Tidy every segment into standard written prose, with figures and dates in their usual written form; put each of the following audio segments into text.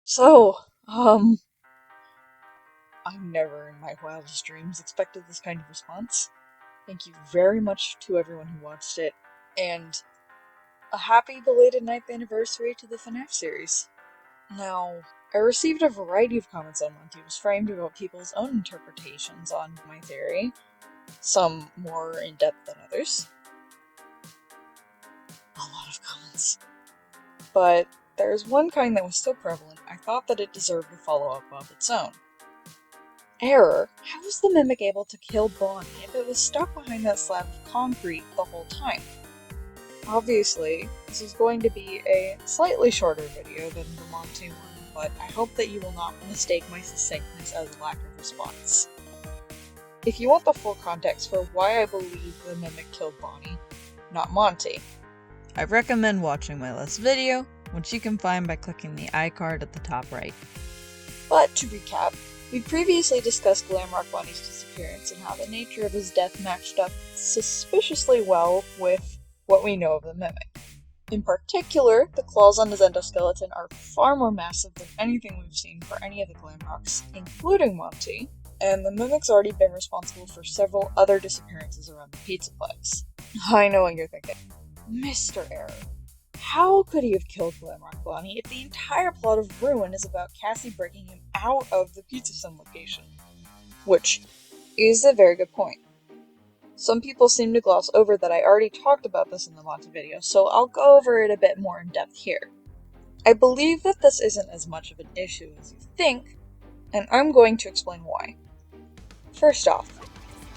So, I never in my wildest dreams expected this kind of response. Thank you very much to everyone who watched it, and a happy belated 9th anniversary to the FNAF series. Now, I received a variety of comments on Monty was framed about people's own interpretations on my theory, some more in-depth than others. A lot of comments. But there's one kind that was so prevalent, I thought that it deserved a follow-up of its own. Error, how was the Mimic able to kill Bonnie if it was stuck behind that slab of concrete the whole time? Obviously, this is going to be a slightly shorter video than the Monty one, but I hope that you will not mistake my succinctness as a lack of response. If you want the full context for why I believe the Mimic killed Bonnie, not Monty, I recommend watching my last video, which you can find by clicking the iCard at the top right. But to recap, we previously discussed Glamrock Bonnie's disappearance and how the nature of his death matched up suspiciously well with what we know of the Mimic. In particular, the claws on his endoskeleton are far more massive than anything we've seen for any of the Glamrocks, including Monty, and the Mimic's already been responsible for several other disappearances around the Pizzaplex. I know what you're thinking. Mr. Error, how could he have killed Glamrock Bonnie if the entire plot of Ruin is about Cassie breaking him out of the Pizza Sun location? Which is a very good point. Some people seem to gloss over that I already talked about this in the Monty video, so I'll go over it a bit more in depth here. I believe that this isn't as much of an issue as you think, and I'm going to explain why. First off,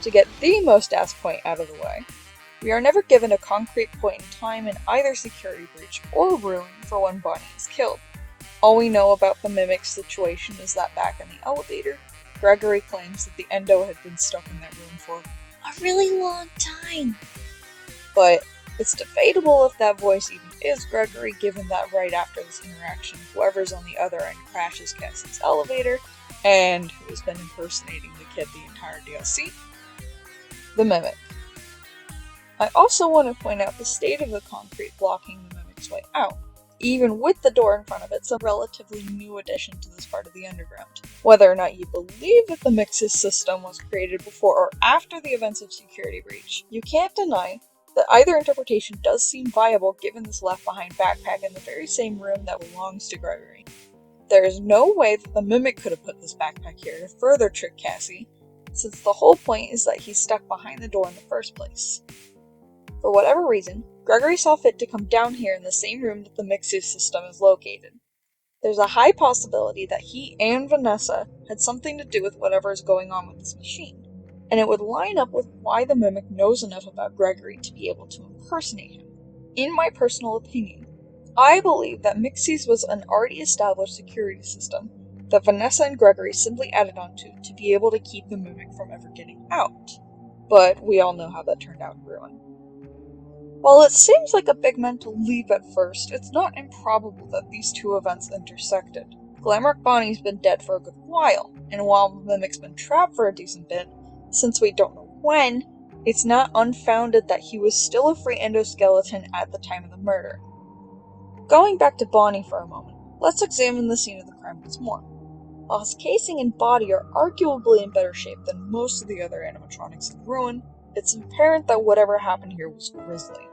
to get the most ass point out of the way, we are never given a concrete point in time in either Security Breach or Ruin for when Bonnie is killed. All we know about the Mimic's situation is that back in the elevator, Gregory claims that the Endo had been stuck in that room for a really long time. But it's debatable if that voice even is Gregory, given that right after this interaction, whoever's on the other end crashes Cassie's elevator, and who has been impersonating the kid the entire DLC? The Mimic. I also want to point out the state of the concrete blocking the Mimic's way out. Even with the door in front of it, it's a relatively new addition to this part of the underground. Whether or not you believe that the Mix's system was created before or after the events of Security Breach, you can't deny that either interpretation does seem viable given this left-behind backpack in the very same room that belongs to Gregory. There is no way that the Mimic could have put this backpack here to further trick Cassie, since the whole point is that he's stuck behind the door in the first place. For whatever reason, Gregory saw fit to come down here in the same room that the Mixus system is located. There's a high possibility that he and Vanessa had something to do with whatever is going on with this machine, and it would line up with why the Mimic knows enough about Gregory to be able to impersonate him. In my personal opinion, I believe that Mixus was an already established security system that Vanessa and Gregory simply added onto to be able to keep the Mimic from ever getting out. But we all know how that turned out in Ruin. While it seems like a big mental leap at first, it's not improbable that these two events intersected. Glamrock Bonnie's been dead for a good while, and while the Mimic's been trapped for a decent bit, since we don't know when, it's not unfounded that he was still a free endoskeleton at the time of the murder. Going back to Bonnie for a moment, let's examine the scene of the crime once more. While his casing and body are arguably in better shape than most of the other animatronics in Ruin, it's apparent that whatever happened here was grisly.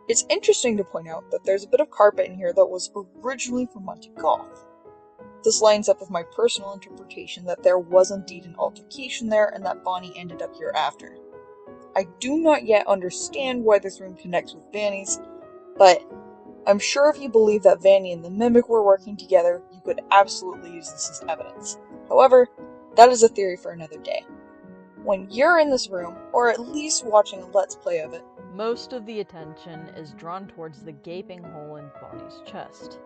It's interesting to point out that there's a bit of carpet in here that was originally from Monty Goth. This lines up with my personal interpretation that there was indeed an altercation there and that Bonnie ended up here after. I do not yet understand why this room connects with Vanny's, but I'm sure if you believe that Vanny and the Mimic were working together, you could absolutely use this as evidence. However, that is a theory for another day. When you're in this room, or at least watching a Let's Play of it, most of the attention is drawn towards the gaping hole in Bonnie's chest.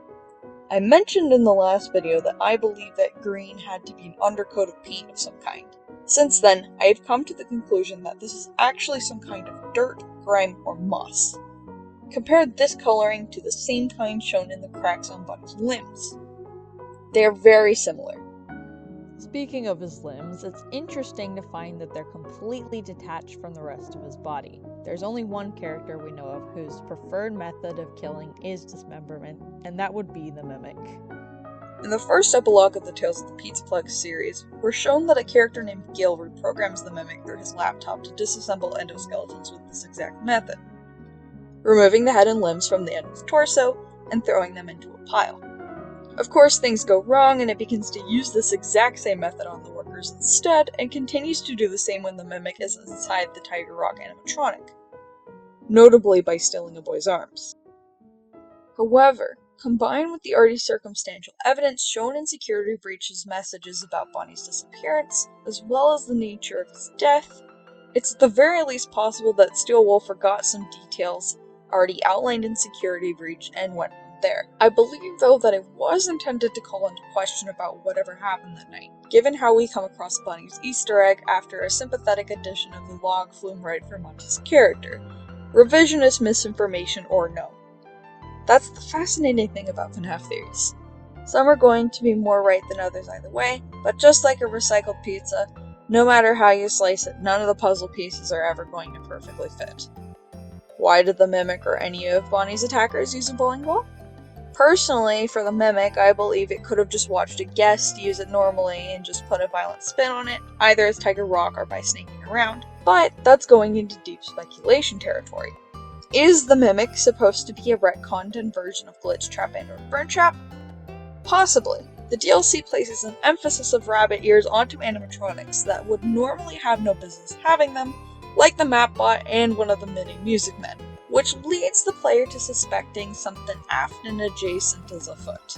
I mentioned in the last video that I believe that green had to be an undercoat of paint of some kind. Since then, I have come to the conclusion that this is actually some kind of dirt, grime, or moss. Compare this coloring to the same kind shown in the cracks on Bonnie's limbs. They are very similar. Speaking of his limbs, it's interesting to find that they're completely detached from the rest of his body. There's only one character we know of whose preferred method of killing is dismemberment, and that would be the Mimic. In the first epilogue of the Tales of the Pizzaplex series, we're shown that a character named Gil reprograms the Mimic through his laptop to disassemble endoskeletons with this exact method, removing the head and limbs from the end of the torso and throwing them into a pile. Of course, things go wrong and it begins to use this exact same method on the workers instead, and continues to do the same when the Mimic is inside the Tiger Rock animatronic, notably by stealing a boy's arms. However, combined with the already circumstantial evidence shown in Security Breach's messages about Bonnie's disappearance, as well as the nature of his death, it's at the very least possible that Steelwolf forgot some details already outlined in Security Breach and went from there. I believe, though, that it was intended to call into question about whatever happened that night, given how we come across Bonnie's Easter egg after a sympathetic edition of the log flume right for Monty's character. Revisionist misinformation or no. That's the fascinating thing about FNAF theories. Some are going to be more right than others either way, but just like a recycled pizza, no matter how you slice it, none of the puzzle pieces are ever going to perfectly fit. Why did the Mimic or any of Bonnie's attackers use a bowling ball? Personally, for the Mimic, I believe it could have just watched a guest use it normally and just put a violent spin on it, either as Tiger Rock or by sneaking around, but that's going into deep speculation territory. Is the Mimic supposed to be a retconned version of Glitch Trap and/or Burn Trap? Possibly. The DLC places an emphasis of rabbit ears onto animatronics that would normally have no business having them, like the Mapbot and one of the mini Music Men, which leads the player to suspecting something Afton adjacent is afoot.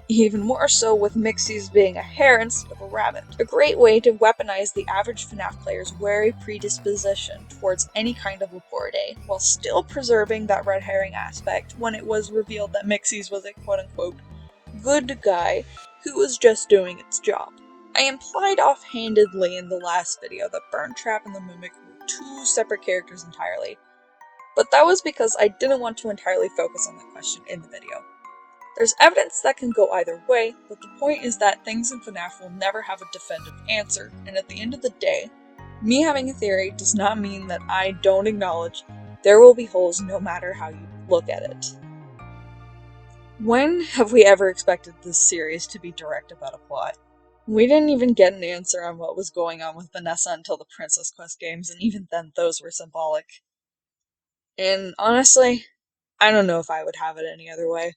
Even more so with Mixie's being a hare instead of a rabbit. A great way to weaponize the average FNAF player's wary predisposition towards any kind of Laporte, while still preserving that red herring aspect when it was revealed that Mixie's was a quote-unquote good guy who was just doing its job. I implied offhandedly in the last video that Burn Trap and the Mimic were two separate characters entirely, but that was because I didn't want to entirely focus on that question in the video. There's evidence that can go either way, but the point is that things in FNAF will never have a definitive answer, and at the end of the day, me having a theory does not mean that I don't acknowledge there will be holes no matter how you look at it. When have we ever expected this series to be direct about a plot? We didn't even get an answer on what was going on with Vanessa until the Princess Quest games, and even then those were symbolic. And honestly, I don't know if I would have it any other way.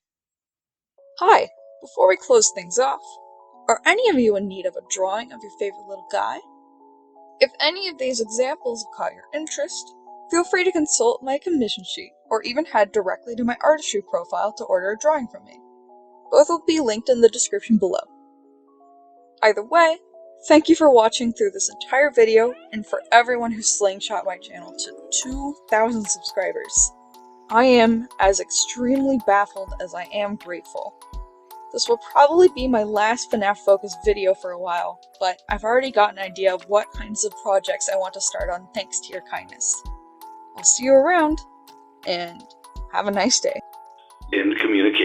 Hi, before we close things off, are any of you in need of a drawing of your favorite little guy? If any of these examples have caught your interest, feel free to consult my commission sheet, or even head directly to my artistry profile to order a drawing from me. Both will be linked in the description below. Either way, thank you for watching through this entire video, and for everyone who slingshot my channel to 2,000 subscribers. I am as extremely baffled as I am grateful. This will probably be my last FNAF-focused video for a while, but I've already got an idea of what kinds of projects I want to start on thanks to your kindness. I'll see you around, and have a nice day. In communication.